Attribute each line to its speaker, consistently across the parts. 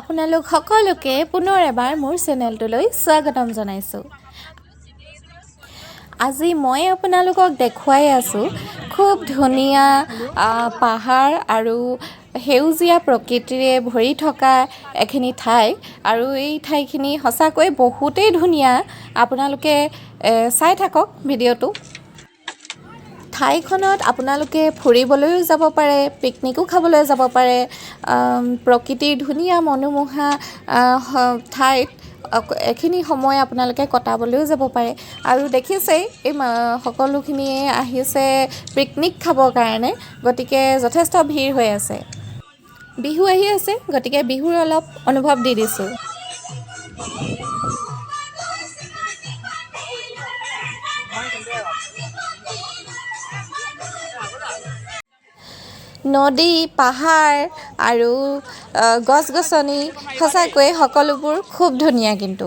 Speaker 1: আপোনালোক সকলোকে পুনৰ এবাৰ মোৰ চেনেলটোলৈ স্বাগতম জনাইছোঁ। আজি মই আপোনালোকক দেখুৱাই আছোঁ খুব ধুনীয়া পাহাৰ আৰু সেউজীয়া প্ৰকৃতিৰে ভৰি থকা এখিনি ঠাই আৰু এই ঠাইখিনি সঁচাকৈ বহুতেই ধুনীয়া। আপোনালোকে চাই থাকক ভিডিঅ'টো। ঠাইখনত আপোনালোকে ফুৰিবলৈও যাব পাৰে, পিকনিকো খাবলৈ যাব পাৰে। প্ৰকৃতিৰ ধুনীয়া মনোমোহা ঠাইত এখিনি সময় আপোনালোকে কটাবলৈও যাব পাৰে। আৰু দেখিছেই এই সকলোখিনিয়ে আহিছে পিকনিক খাবৰ কাৰণে, গতিকে যথেষ্ট ভিৰ হৈ আছে। বিহু আহি আছে, গতিকে বিহুৰ অলপ অনুভৱ দি দিছোঁ। নদী, পাহাৰ আৰু গছ-গছনি সঁচাকৈ সকলোবোৰ খুব ধুনীয়া। কিন্তু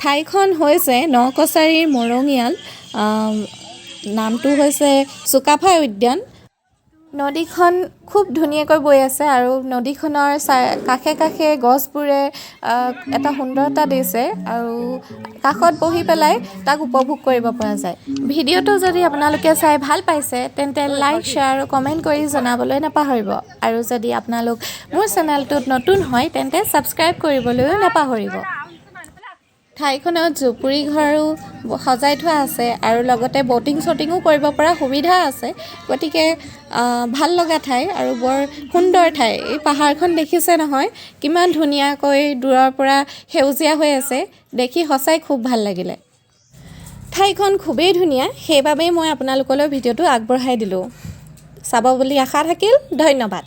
Speaker 1: ঠাইখন হৈছে নকছাৰীৰ মৰঙীয়াল, নামটো হৈছে চুকাফা উদ্যান। নদীখন খুব ধুনীয়াকৈ বৈ আছে আৰু নদীখনৰ কাষে কাষে গছবোৰে এটা সুন্দৰতা দিছে আৰু কাষত বহি পেলাই তাক উপভোগ কৰিব পৰা যায়। ভিডিঅ'টো যদি আপোনালোকে চাই ভাল পাইছে তেন্তে লাইক, শ্বেয়াৰ আৰু কমেণ্ট কৰি জনাবলৈ নাপাহৰিব। আৰু যদি আপোনালোক মোৰ চেনেলটোত নতুন হয় তেন্তে ছাবস্ক্ৰাইব কৰিবলৈও নাপাহৰিব। ঠাইখনত জুপুৰি ঘৰো সজাই থোৱা আছে আৰু লগতে ব'টিঙো কৰিব পৰা সুবিধা আছে। গতিকে ভাল লগা ঠাই আৰু বৰ সুন্দৰ ঠাই। এই পাহাৰখন দেখিছে নহয়, কিমান ধুনীয়াকৈ দূৰৰ পৰা সেউজীয়া হৈ আছে, দেখি সঁচাই খুব ভাল লাগিলে। ঠাইখন খুবেই ধুনীয়া, সেইবাবেই মই আপোনালোকলৈ ভিডিঅ'টো আগবঢ়াই দিলোঁ। চাব বুলি আশা থাকিল। ধন্যবাদ।